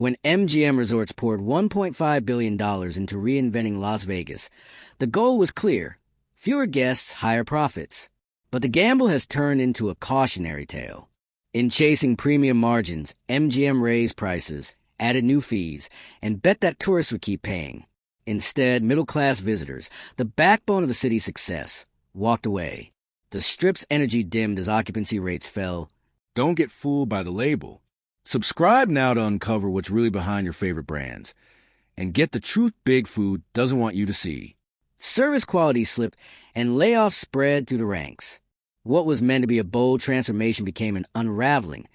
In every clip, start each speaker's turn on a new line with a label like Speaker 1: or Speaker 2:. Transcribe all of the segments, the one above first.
Speaker 1: When MGM Resorts poured $1.5 billion into reinventing Las Vegas, the goal was clear: fewer guests, higher profits. But the gamble has turned into a cautionary tale. In chasing premium margins, MGM raised prices, added new fees, and bet that tourists would keep paying. Instead, middle-class visitors, the backbone of the city's success, walked away. The Strip's energy dimmed as occupancy rates fell.
Speaker 2: Don't get fooled by the label. Subscribe now to uncover what's really behind your favorite brands. And get the truth Big Food doesn't want you to see.
Speaker 1: Service quality slipped, and layoffs spread through the ranks. What was meant to be a bold transformation became an unraveling,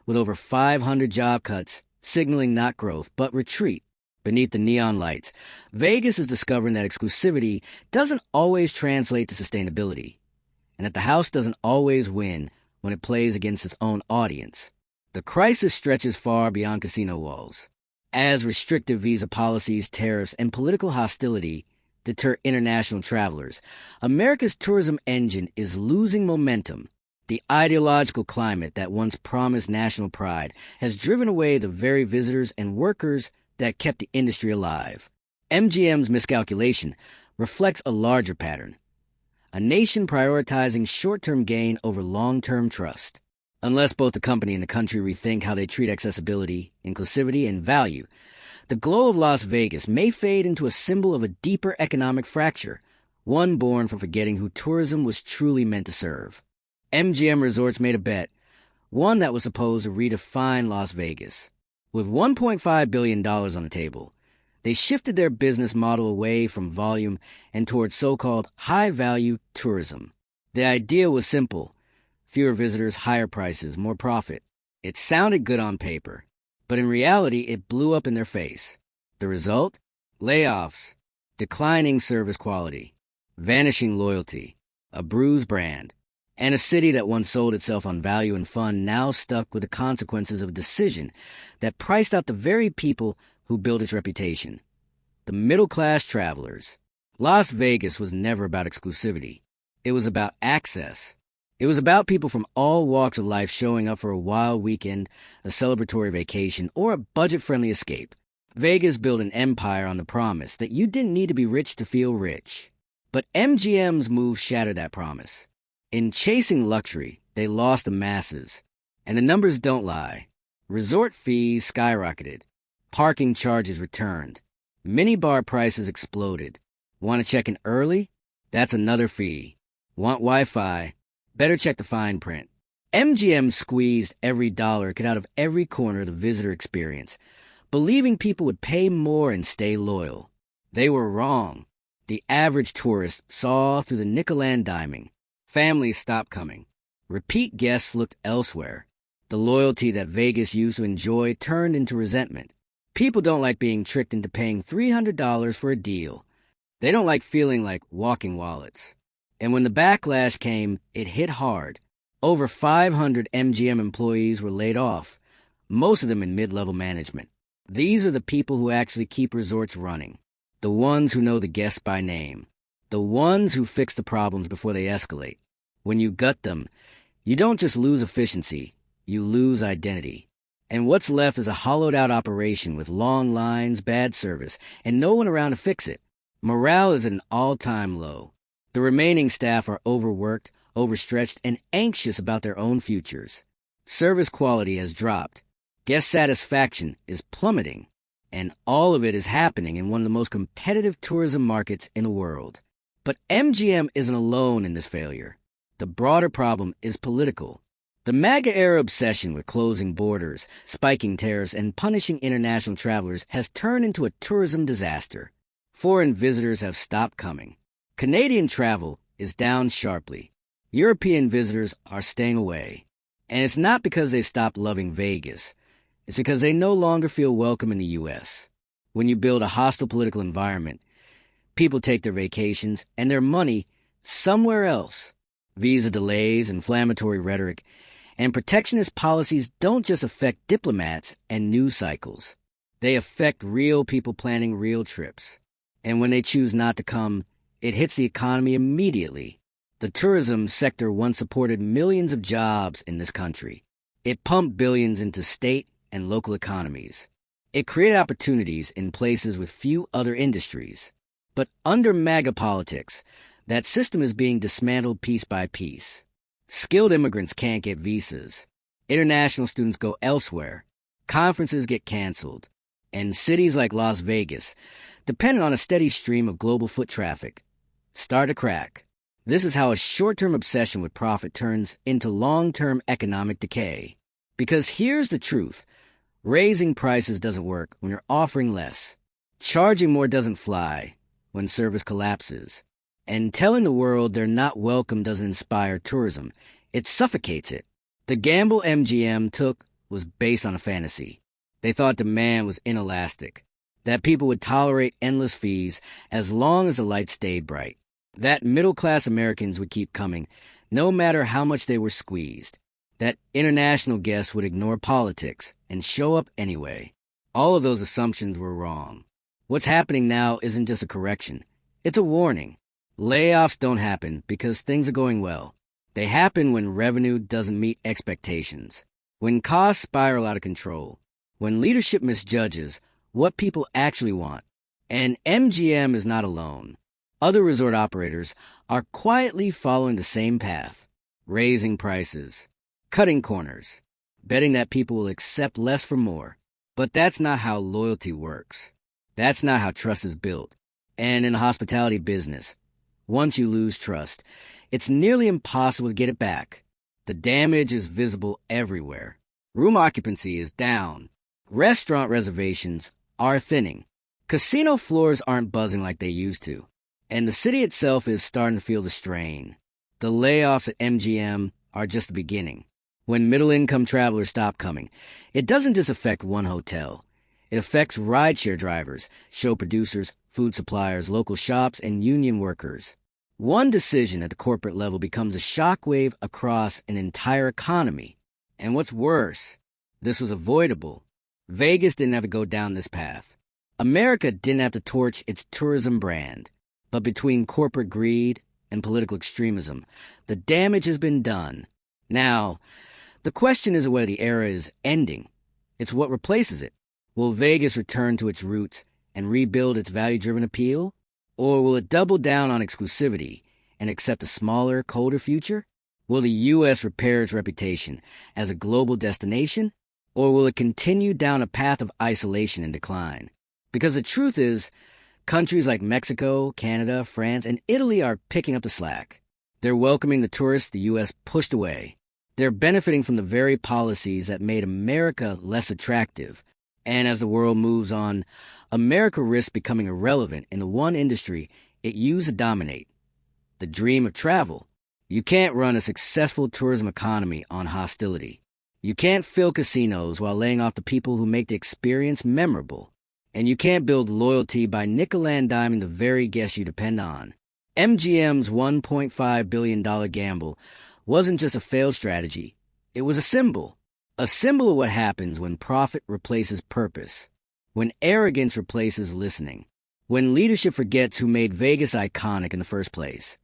Speaker 1: with over 500 job cuts, signaling not growth, but retreat. Beneath the neon lights, Vegas is discovering that exclusivity doesn't always translate to sustainability, and that the house doesn't always win when it plays against its own audience. The crisis stretches far beyond casino walls, as restrictive visa policies, tariffs, and political hostility deter international travelers. America's tourism engine is losing momentum. The ideological climate that once promised national pride has driven away the very visitors and workers that kept the industry alive. MGM's miscalculation reflects a larger pattern: a nation prioritizing short-term gain over long-term trust. Unless both the company and the country rethink how they treat accessibility, inclusivity, and value, the glow of Las Vegas may fade into a symbol of a deeper economic fracture, one born from forgetting who tourism was truly meant to serve. MGM Resorts made a bet, one that was supposed to redefine Las Vegas. With $1.5 billion on the table, they shifted their business model away from volume and towards so-called high-value tourism. The idea was simple: fewer visitors, higher prices, more profit. It sounded good on paper, but in reality it blew up in their face. The result? Layoffs, declining service quality, vanishing loyalty, a bruised brand, and a city that once sold itself on value and fun now stuck with the consequences of a decision that priced out the very people who built its reputation: the middle-class travelers. Las Vegas was never about exclusivity. It was about access. It was about people from all walks of life showing up for a wild weekend, a celebratory vacation, or a budget-friendly escape. Vegas built an empire on the promise that you didn't need to be rich to feel rich. But MGM's move shattered that promise. In chasing luxury, they lost the masses. And the numbers don't lie. Resort fees skyrocketed. Parking charges returned. Minibar prices exploded. Want to check in early? That's another fee. Want Wi-Fi? Better check the fine print. MGM squeezed every dollar it could out of every corner of the visitor experience, believing people would pay more and stay loyal. They were wrong. The average tourist saw through the nickel and diming. Families stopped coming. Repeat guests looked elsewhere. The loyalty that Vegas used to enjoy turned into resentment. People don't like being tricked into paying $300 for a deal. They don't like feeling like walking wallets. And when the backlash came, it hit hard. Over 500 MGM employees were laid off, most of them in mid-level management. These are the people who actually keep resorts running, the ones who know the guests by name, the ones who fix the problems before they escalate. When you gut them, you don't just lose efficiency, you lose identity. And what's left is a hollowed-out operation with long lines, bad service, and no one around to fix it. Morale is at an all-time low. The remaining staff are overworked, overstretched, and anxious about their own futures. Service quality has dropped. Guest satisfaction is plummeting. And all of it is happening in one of the most competitive tourism markets in the world. But MGM isn't alone in this failure. The broader problem is political. The MAGA-era obsession with closing borders, spiking tariffs, and punishing international travelers has turned into a tourism disaster. Foreign visitors have stopped coming. Canadian travel is down sharply. European visitors are staying away. And it's not because they've stopped loving Vegas. It's because they no longer feel welcome in the U.S. When you build a hostile political environment, people take their vacations and their money somewhere else. Visa delays, inflammatory rhetoric, and protectionist policies don't just affect diplomats and news cycles. They affect real people planning real trips. And when they choose not to come, it hits the economy immediately. The tourism sector once supported millions of jobs in this country. It pumped billions into state and local economies. It created opportunities in places with few other industries. But under MAGA politics, that system is being dismantled piece by piece. Skilled immigrants can't get visas. International students go elsewhere. Conferences get canceled. And cities like Las Vegas, dependent on a steady stream of global foot traffic, start to crack. This is how a short-term obsession with profit turns into long-term economic decay. Because here's the truth. Raising prices doesn't work when you're offering less. Charging more doesn't fly when service collapses. And telling the world they're not welcome doesn't inspire tourism. It suffocates it. The gamble MGM took was based on a fantasy. They thought demand was inelastic, that people would tolerate endless fees as long as the lights stayed bright, that middle-class Americans would keep coming no matter how much they were squeezed, that international guests would ignore politics and show up anyway. All of those assumptions were wrong. What's happening now isn't just a correction. It's a warning. Layoffs don't happen because things are going well. They happen when revenue doesn't meet expectations, when costs spiral out of control, when leadership misjudges what people actually want. And MGM is not alone. Other resort operators are quietly following the same path, raising prices, cutting corners, betting that people will accept less for more. But that's not how loyalty works. That's not how trust is built. And in the hospitality business, once you lose trust, it's nearly impossible to get it back. The damage is visible everywhere. Room occupancy is down. Restaurant reservations are thinning. Casino floors aren't buzzing like they used to. And the city itself is starting to feel the strain. The layoffs at MGM are just the beginning. When middle-income travelers stop coming, it doesn't just affect one hotel. It affects rideshare drivers, show producers, food suppliers, local shops, and union workers. One decision at the corporate level becomes a shockwave across an entire economy. And what's worse, this was avoidable. Vegas didn't have to go down this path. America didn't have to torch its tourism brand. But between corporate greed and political extremism, the damage has been done. Now, the question isn't whether the era is ending. It's what replaces it. Will Vegas return to its roots and rebuild its value-driven appeal? Or will it double down on exclusivity and accept a smaller, colder future? Will the U.S. repair its reputation as a global destination? Or will it continue down a path of isolation and decline? Because the truth is, countries like Mexico, Canada, France, and Italy are picking up the slack. They're welcoming the tourists the U.S. pushed away. They're benefiting from the very policies that made America less attractive. And as the world moves on, America risks becoming irrelevant in the one industry it used to dominate, the dream of travel. You can't run a successful tourism economy on hostility. You can't fill casinos while laying off the people who make the experience memorable. And you can't build loyalty by nickel-and-diming the very guests you depend on. MGM's $1.5 billion gamble wasn't just a failed strategy. It was a symbol of what happens when profit replaces purpose, when arrogance replaces listening, when leadership forgets who made Vegas iconic in the first place.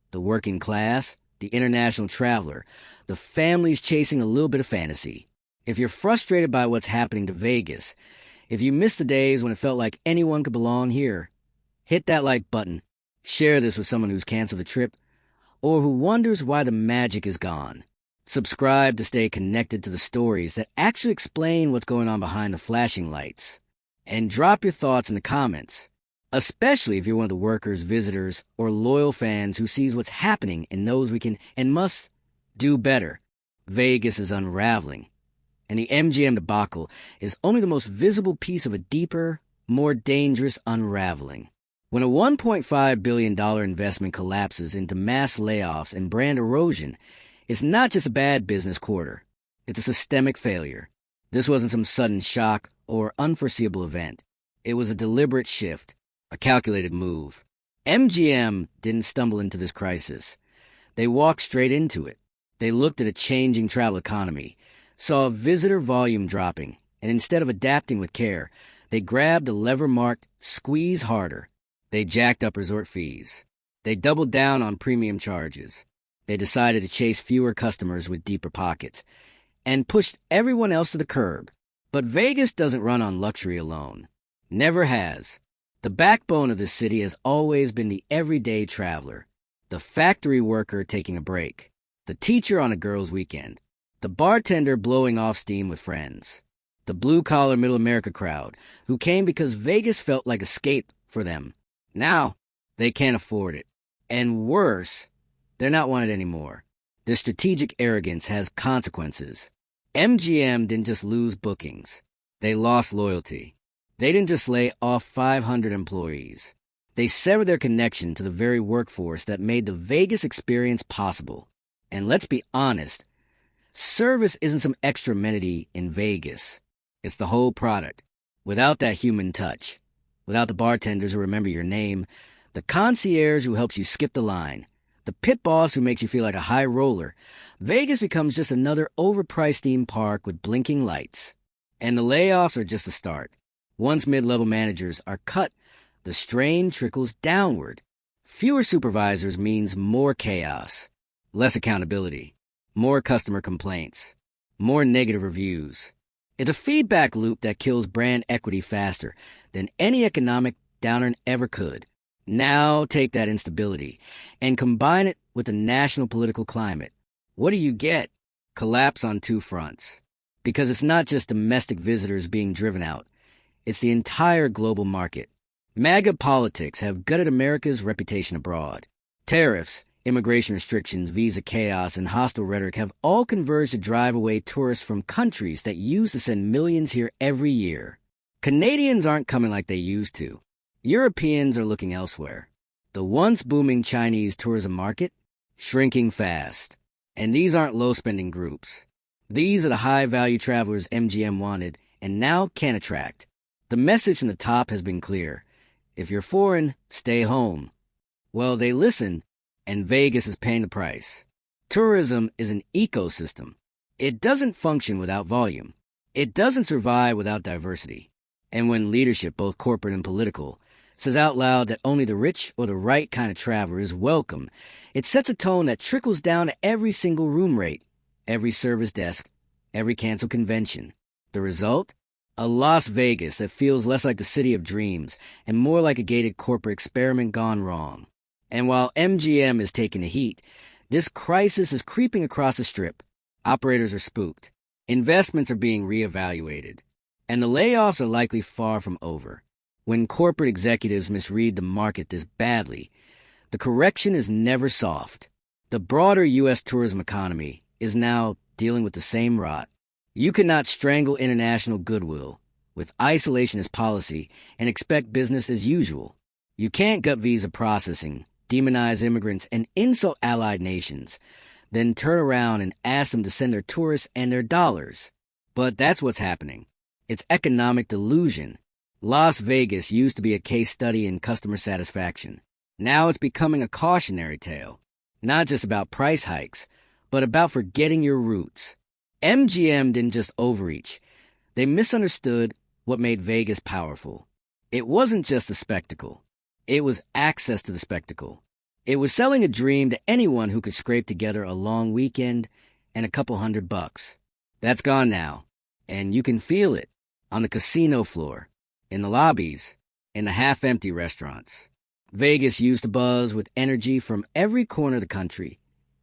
Speaker 1: The working class, the international traveler, the families chasing a little bit of fantasy. If you're frustrated by what's happening to Vegas, if you miss the days when it felt like anyone could belong here, hit that like button. Share this with someone who's canceled a trip or who wonders why the magic is gone. Subscribe to stay connected to the stories that actually explain what's going on behind the flashing lights. And drop your thoughts in the comments, especially if you're one of the workers, visitors, or loyal fans who sees what's happening and knows we can and must do better. Vegas is unraveling, and the MGM debacle is only the most visible piece of a deeper, more dangerous unraveling. When a $1.5 billion investment collapses into mass layoffs and brand erosion, it's not just a bad business quarter. It's a systemic failure. This wasn't some sudden shock or unforeseeable event. It was a deliberate shift, a calculated move. MGM didn't stumble into this crisis. They walked straight into it. They looked at a changing travel economy, saw visitor volume dropping, and instead of adapting with care, they grabbed a lever marked "squeeze harder." They jacked up resort fees. They doubled down on premium charges. They decided to chase fewer customers with deeper pockets and pushed everyone else to the curb. But Vegas doesn't run on luxury alone. Never has. The backbone of this city has always been the everyday traveler, the factory worker taking a break, the teacher on a girl's weekend, the bartender blowing off steam with friends, the blue-collar middle America crowd who came because Vegas felt like escape for them. Now, they can't afford it. And worse, they're not wanted anymore. Their strategic arrogance has consequences. MGM didn't just lose bookings. They lost loyalty. They didn't just lay off 500 employees. They severed their connection to the very workforce that made the Vegas experience possible. And let's be honest, service isn't some extra amenity in Vegas. It's the whole product. Without that human touch, without the bartenders who remember your name, the concierge who helps you skip the line, the pit boss who makes you feel like a high roller, Vegas becomes just another overpriced theme park with blinking lights. And the layoffs are just the start. Once mid-level managers are cut, the strain trickles downward. Fewer supervisors means more chaos, less accountability, more customer complaints, more negative reviews. It's a feedback loop that kills brand equity faster than any economic downturn ever could. Now take that instability and combine it with the national political climate. What do you get? Collapse on two fronts. Because it's not just domestic visitors being driven out. It's the entire global market. MAGA politics have gutted America's reputation abroad. Tariffs, immigration restrictions, visa chaos, and hostile rhetoric have all converged to drive away tourists from countries that used to send millions here every year. Canadians aren't coming like they used to. Europeans are looking elsewhere. The once booming Chinese tourism market, shrinking fast. And these aren't low-spending groups. These are the high-value travelers MGM wanted and now can't attract. The message from the top has been clear. If you're foreign, stay home. Well, they listen, and Vegas is paying the price. Tourism is an ecosystem. It doesn't function without volume. It doesn't survive without diversity. And when leadership, both corporate and political, says out loud that only the rich or the right kind of traveler is welcome, it sets a tone that trickles down to every single room rate, every service desk, every canceled convention. The result? A Las Vegas that feels less like the city of dreams and more like a gated corporate experiment gone wrong. And while MGM is taking the heat, this crisis is creeping across the Strip. Operators are spooked. Investments are being reevaluated. And the layoffs are likely far from over. When corporate executives misread the market this badly, the correction is never soft. The broader U.S. tourism economy is now dealing with the same rot. You cannot strangle international goodwill with isolationist policy and expect business as usual. You can't gut visa processing, demonize immigrants, and insult allied nations, then turn around and ask them to send their tourists and their dollars. But that's what's happening. It's economic delusion. Las Vegas used to be a case study in customer satisfaction. Now it's becoming a cautionary tale, not just about price hikes, but about forgetting your roots. MGM didn't just overreach. They misunderstood what made Vegas powerful. It wasn't just a spectacle. It was access to the spectacle. It was selling a dream to anyone who could scrape together a long weekend and a couple $100. That's gone now, and you can feel it on the casino floor, in the lobbies, in the half-empty restaurants. Vegas used to buzz with energy from every corner of the country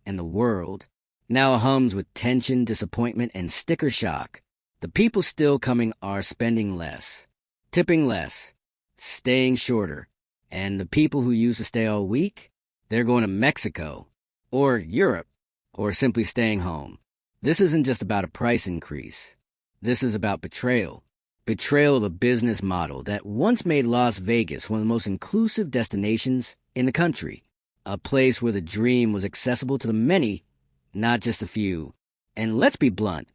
Speaker 1: and the world. Now hums with tension, disappointment, and sticker shock. The people still coming are spending less, tipping less, staying shorter. And the people who used to stay all week, they're going to Mexico, or Europe, or simply staying home. This isn't just about a price increase. This is about betrayal. Betrayal of a business model that once made Las Vegas one of the most inclusive destinations in the country. A place where the dream was accessible to the many, not just a few. And let's be blunt,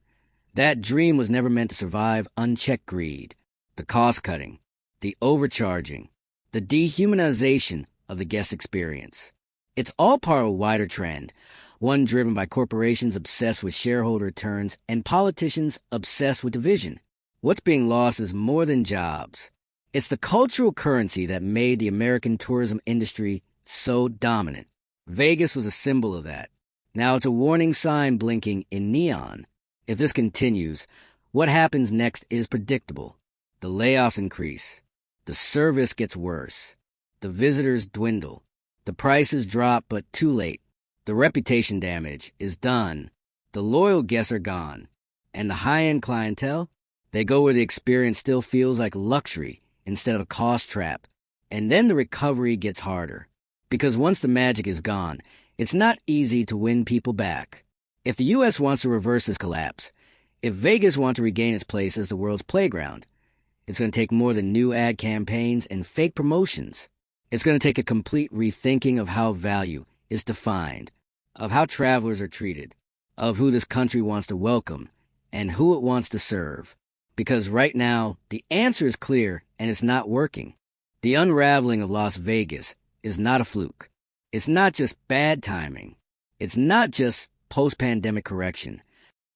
Speaker 1: that dream was never meant to survive unchecked greed, the cost-cutting, the overcharging, the dehumanization of the guest experience. It's all part of a wider trend, one driven by corporations obsessed with shareholder returns and politicians obsessed with division. What's being lost is more than jobs. It's the cultural currency that made the American tourism industry so dominant. Vegas was a symbol of that. Now it's a warning sign blinking in neon. If this continues, What happens next is predictable. The layoffs increase. The service gets worse. The visitors dwindle. The prices drop, but too late. The reputation damage is done. The loyal guests are gone. And the high-end clientele? They go where the experience still feels like luxury instead of a cost trap. And then the recovery gets harder. Because once the magic is gone, it's not easy to win people back. If the U.S. wants to reverse this collapse, if Vegas wants to regain its place as the world's playground, it's going to take more than new ad campaigns and fake promotions. It's going to take a complete rethinking of how value is defined, of how travelers are treated, of who this country wants to welcome, and who it wants to serve. Because right now, the answer is clear and it's not working. The unraveling of Las Vegas is not a fluke. It's not just bad timing. It's not just post-pandemic correction.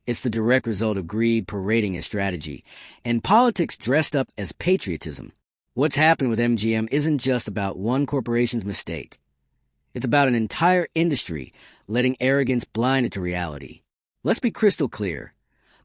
Speaker 1: It's the direct result of greed parading as strategy, and politics dressed up as patriotism. What's happened with MGM isn't just about one corporation's mistake. It's about an entire industry letting arrogance blind it to reality. Let's be crystal clear.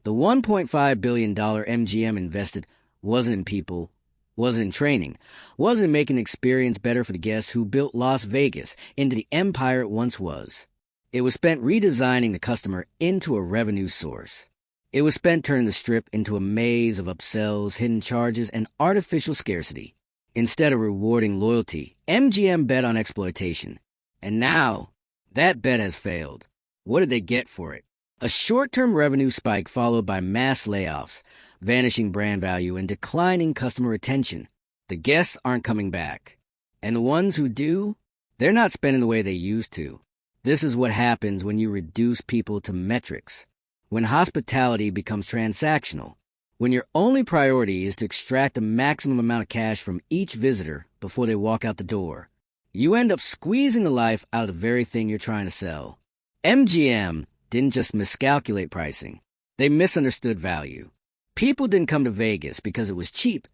Speaker 1: The $1.5 billion MGM invested wasn't in people, wasn't in training, wasn't in making the experience better for the guests who built Las Vegas into the empire it once was. It was spent redesigning the customer into a revenue source. It was spent turning the Strip into a maze of upsells, hidden charges, and artificial scarcity. Instead of rewarding loyalty, MGM bet on exploitation. And now, that bet has failed. What did they get for it? A short-term revenue spike followed by mass layoffs, vanishing brand value, and declining customer retention. The guests aren't coming back. And the ones who do, they're not spending the way they used to. This is what happens when you reduce people to metrics. When hospitality becomes transactional. When your only priority is to extract the maximum amount of cash from each visitor before they walk out the door. You end up squeezing the life out of the very thing you're trying to sell. MGM didn't just miscalculate pricing. They misunderstood value. People didn't come to Vegas because it was cheap.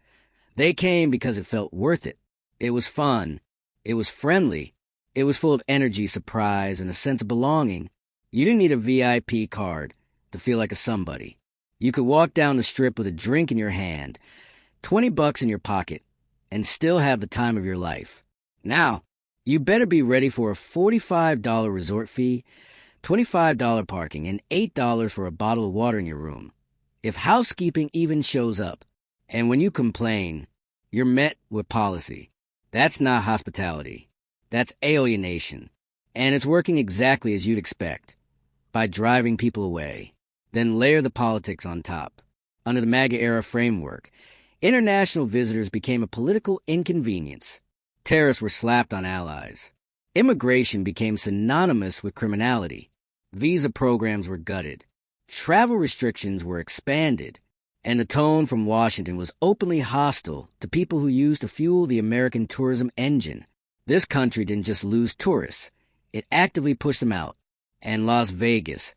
Speaker 1: They came because it felt worth it. It was fun. It was friendly. It was full of energy, surprise, and a sense of belonging. You didn't need a VIP card to feel like a somebody. You could walk down the Strip with a drink in your hand, $20 in your pocket, and still have the time of your life. Now, you better be ready for a $45 resort fee, $25 parking, and $8 for a bottle of water in your room. If housekeeping even shows up, and when you complain, you're met with policy. That's not hospitality. That's alienation. And it's working exactly as you'd expect, by driving people away. Then layer the politics on top. Under the MAGA-era framework, international visitors became a political inconvenience. Tariffs were slapped on allies. Immigration became synonymous with criminality. Visa programs were gutted. Travel restrictions were expanded. And the tone from Washington was openly hostile to people who used to fuel the American tourism engine. This country didn't just lose tourists. It actively pushed them out. And Las Vegas,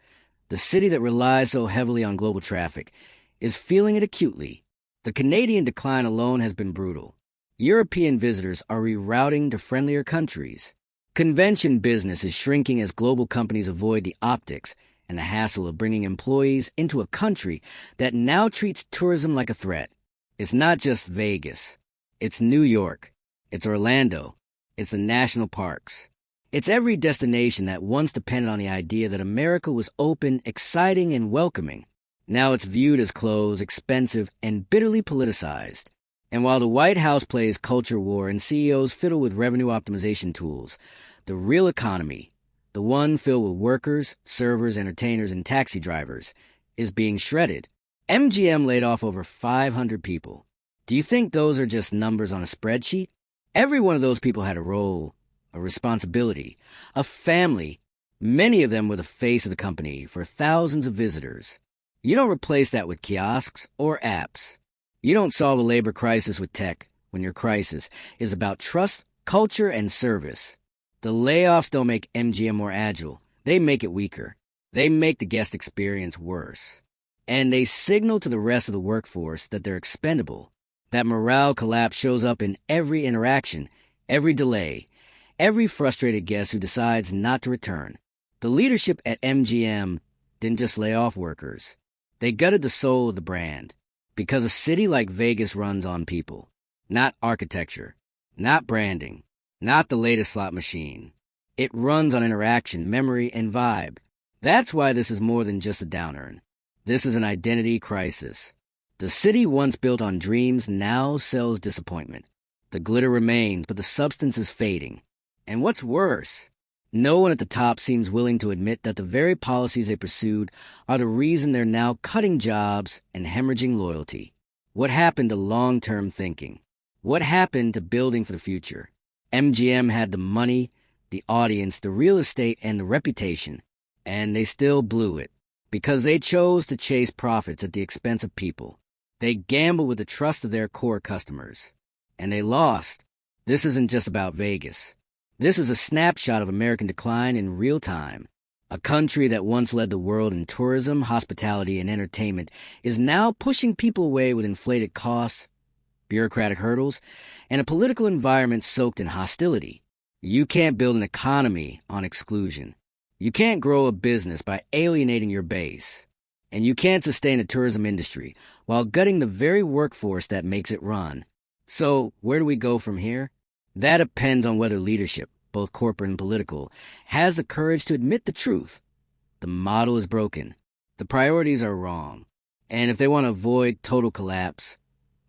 Speaker 1: the city that relies so heavily on global traffic, is feeling it acutely. The Canadian decline alone has been brutal. European visitors are rerouting to friendlier countries. Convention business is shrinking as global companies avoid the optics and the hassle of bringing employees into a country that now treats tourism like a threat. It's not just Vegas. It's New York. It's Orlando. It's the national parks. It's every destination that once depended on the idea that America was open, exciting, and welcoming. Now it's viewed as closed, expensive, and bitterly politicized. And while the White House plays culture war and CEOs fiddle with revenue optimization tools, the real economy, the one filled with workers, servers, entertainers, and taxi drivers, is being shredded. MGM laid off over 500 people. Do you think those are just numbers on a spreadsheet? Every one of those people had a role, a responsibility, a family. Many of them were the face of the company for thousands of visitors. You don't replace that with kiosks or apps. You don't solve a labor crisis with tech when your crisis is about trust, culture, and service. The layoffs don't make MGM more agile. They make it weaker. They make the guest experience worse. And they signal to the rest of the workforce that they're expendable. That morale collapse shows up in every interaction, every delay, every frustrated guest who decides not to return. The leadership at MGM didn't just lay off workers. They gutted the soul of the brand. Because a city like Vegas runs on people, not architecture, not branding, not the latest slot machine. It runs on interaction, memory, and vibe. That's why this is more than just a down-earn. This is an identity crisis. The city once built on dreams now sells disappointment. The glitter remains, but the substance is fading. And what's worse, no one at the top seems willing to admit that the very policies they pursued are the reason they're now cutting jobs and hemorrhaging loyalty. What happened to long-term thinking? What happened to building for the future? MGM had the money, the audience, the real estate, and the reputation, and they still blew it because they chose to chase profits at the expense of people. They gambled with the trust of their core customers, and they lost. This isn't just about Vegas. This is a snapshot of American decline in real time. A country that once led the world in tourism, hospitality, and entertainment is now pushing people away with inflated costs, bureaucratic hurdles, and a political environment soaked in hostility. You can't build an economy on exclusion. You can't grow a business by alienating your base. And you can't sustain a tourism industry while gutting the very workforce that makes it run. So, where do we go from here? That depends on whether leadership, both corporate and political, has the courage to admit the truth. The model is broken. The priorities are wrong. And if they want to avoid total collapse,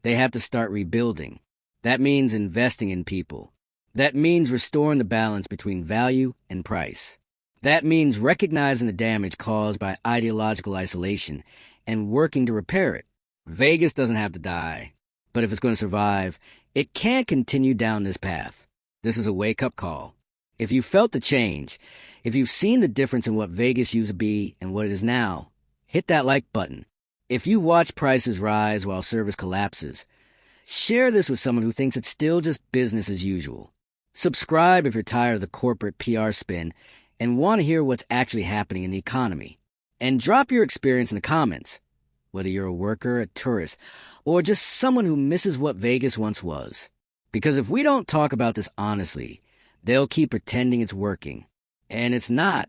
Speaker 1: they have to start rebuilding. That means investing in people. That means restoring the balance between value and price. That means recognizing the damage caused by ideological isolation and working to repair it. Vegas doesn't have to die. But if it's going to survive, it can't continue down this path. This is a wake-up call. If you felt the change, if you've seen the difference in what Vegas used to be and what it is now, hit that like button. If you watch prices rise while service collapses, share this with someone who thinks it's still just business as usual. Subscribe if you're tired of the corporate PR spin and want to hear what's actually happening in the economy. And drop your experience in the comments. Whether you're a worker, a tourist, or just someone who misses what Vegas once was. Because if we don't talk about this honestly, they'll keep pretending it's working. And it's not.